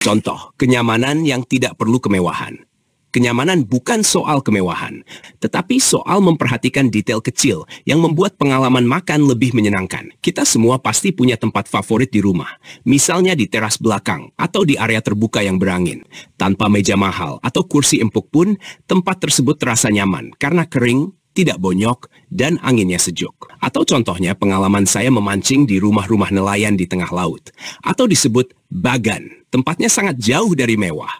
Contoh, kenyamanan yang tidak perlu kemewahan. Kenyamanan bukan soal kemewahan, tetapi soal memperhatikan detail kecil yang membuat pengalaman makan lebih menyenangkan. Kita semua pasti punya tempat favorit di rumah, misalnya di teras belakang atau di area terbuka yang berangin. Tanpa meja mahal atau kursi empuk pun, tempat tersebut terasa nyaman karena kering, tidak bonyok, dan anginnya sejuk. Atau contohnya pengalaman saya memancing di rumah-rumah nelayan di tengah laut, atau disebut bagan. Tempatnya sangat jauh dari mewah.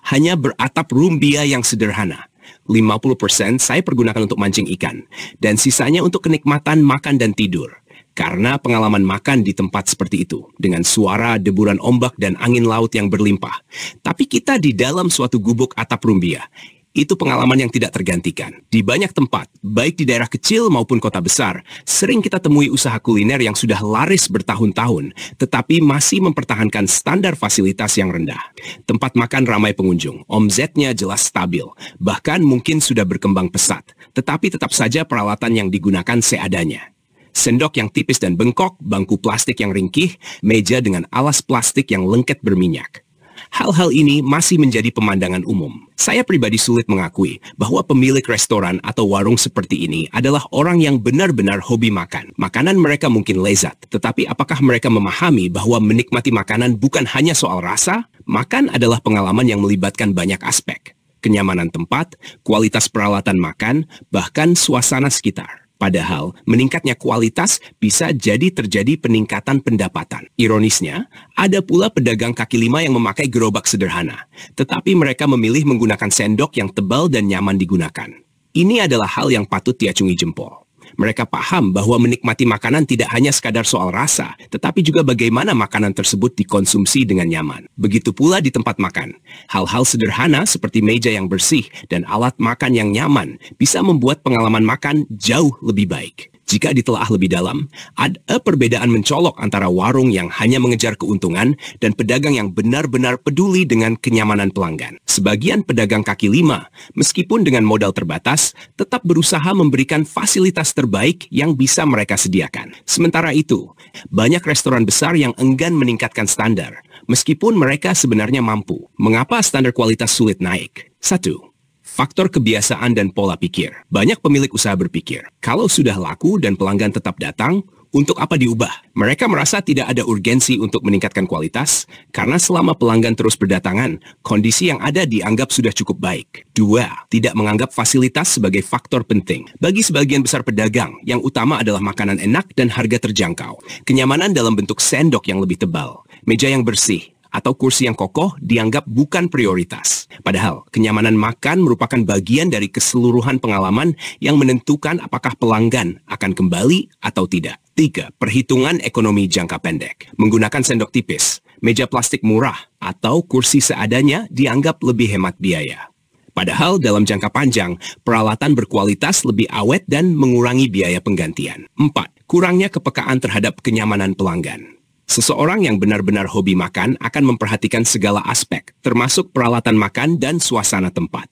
Hanya beratap rumbia yang sederhana. 50% saya pergunakan untuk mancing ikan, dan sisanya untuk kenikmatan makan dan tidur. Karena pengalaman makan di tempat seperti itu, dengan suara deburan ombak dan angin laut yang berlimpah. Tapi kita di dalam suatu gubuk atap rumbia. Itu pengalaman yang tidak tergantikan. Di banyak tempat, baik di daerah kecil maupun kota besar, sering kita temui usaha kuliner yang sudah laris bertahun-tahun, tetapi masih mempertahankan standar fasilitas yang rendah. Tempat makan ramai pengunjung, omsetnya jelas stabil, bahkan mungkin sudah berkembang pesat, tetapi tetap saja peralatan yang digunakan seadanya. Sendok yang tipis dan bengkok, bangku plastik yang ringkih, meja dengan alas plastik yang lengket berminyak. Hal-hal ini masih menjadi pemandangan umum. Saya pribadi sulit mengakui bahwa pemilik restoran atau warung seperti ini adalah orang yang benar-benar hobi makan. Makanan mereka mungkin lezat, tetapi apakah mereka memahami bahwa menikmati makanan bukan hanya soal rasa? Makan adalah pengalaman yang melibatkan banyak aspek. Kenyamanan tempat, kualitas peralatan makan, bahkan suasana sekitar. Padahal, meningkatnya kualitas bisa jadi terjadi peningkatan pendapatan. Ironisnya, ada pula pedagang kaki lima yang memakai gerobak sederhana, tetapi mereka memilih menggunakan sendok yang tebal dan nyaman digunakan. Ini adalah hal yang patut diacungi jempol. Mereka paham bahwa menikmati makanan tidak hanya sekadar soal rasa, tetapi juga bagaimana makanan tersebut dikonsumsi dengan nyaman. Begitu pula di tempat makan. Hal-hal sederhana seperti meja yang bersih dan alat makan yang nyaman bisa membuat pengalaman makan jauh lebih baik. Jika ditelaah lebih dalam, ada perbedaan mencolok antara warung yang hanya mengejar keuntungan dan pedagang yang benar-benar peduli dengan kenyamanan pelanggan. Sebagian pedagang kaki lima, meskipun dengan modal terbatas, tetap berusaha memberikan fasilitas terbaik yang bisa mereka sediakan. Sementara itu, banyak restoran besar yang enggan meningkatkan standar, meskipun mereka sebenarnya mampu. Mengapa standar kualitas sulit naik? 1. Faktor kebiasaan dan pola pikir. Banyak pemilik usaha berpikir, kalau sudah laku dan pelanggan tetap datang, untuk apa diubah? Mereka merasa tidak ada urgensi untuk meningkatkan kualitas, karena selama pelanggan terus berdatangan, kondisi yang ada dianggap sudah cukup baik. 2. Tidak menganggap fasilitas sebagai faktor penting. Bagi sebagian besar pedagang, yang utama adalah makanan enak dan harga terjangkau. Kenyamanan dalam bentuk sendok yang lebih tebal, meja yang bersih, atau kursi yang kokoh dianggap bukan prioritas. Padahal, kenyamanan makan merupakan bagian dari keseluruhan pengalaman yang menentukan apakah pelanggan akan kembali atau tidak. 3. Perhitungan ekonomi jangka pendek. Menggunakan sendok tipis, meja plastik murah, atau kursi seadanya dianggap lebih hemat biaya. Padahal dalam jangka panjang, peralatan berkualitas lebih awet dan mengurangi biaya penggantian. 4. Kurangnya kepekaan terhadap kenyamanan pelanggan. Seseorang yang benar-benar hobi makan akan memperhatikan segala aspek, termasuk peralatan makan dan suasana tempat.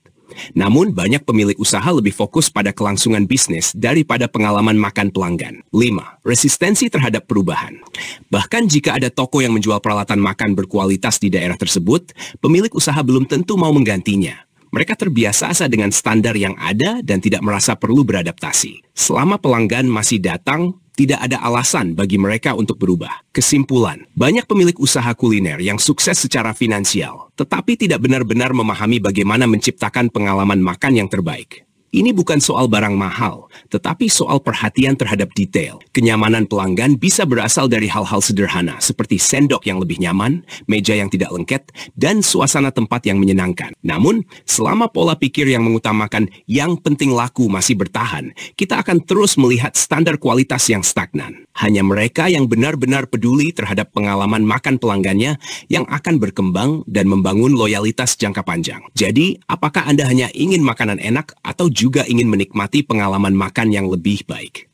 Namun, banyak pemilik usaha lebih fokus pada kelangsungan bisnis daripada pengalaman makan pelanggan. 5. Resistensi terhadap perubahan. Bahkan jika ada toko yang menjual peralatan makan berkualitas di daerah tersebut, pemilik usaha belum tentu mau menggantinya. Mereka terbiasa dengan standar yang ada dan tidak merasa perlu beradaptasi. Selama pelanggan masih datang, tidak ada alasan bagi mereka untuk berubah. Kesimpulan, banyak pemilik usaha kuliner yang sukses secara finansial, tetapi tidak benar-benar memahami bagaimana menciptakan pengalaman makan yang terbaik. Ini bukan soal barang mahal, tetapi soal perhatian terhadap detail. Kenyamanan pelanggan bisa berasal dari hal-hal sederhana, seperti sendok yang lebih nyaman, meja yang tidak lengket, dan suasana tempat yang menyenangkan. Namun, selama pola pikir yang mengutamakan yang penting laku masih bertahan, kita akan terus melihat standar kualitas yang stagnan. Hanya mereka yang benar-benar peduli terhadap pengalaman makan pelanggannya yang akan berkembang dan membangun loyalitas jangka panjang. Jadi, apakah Anda hanya ingin makanan enak atau juga ingin menikmati pengalaman makan yang lebih baik?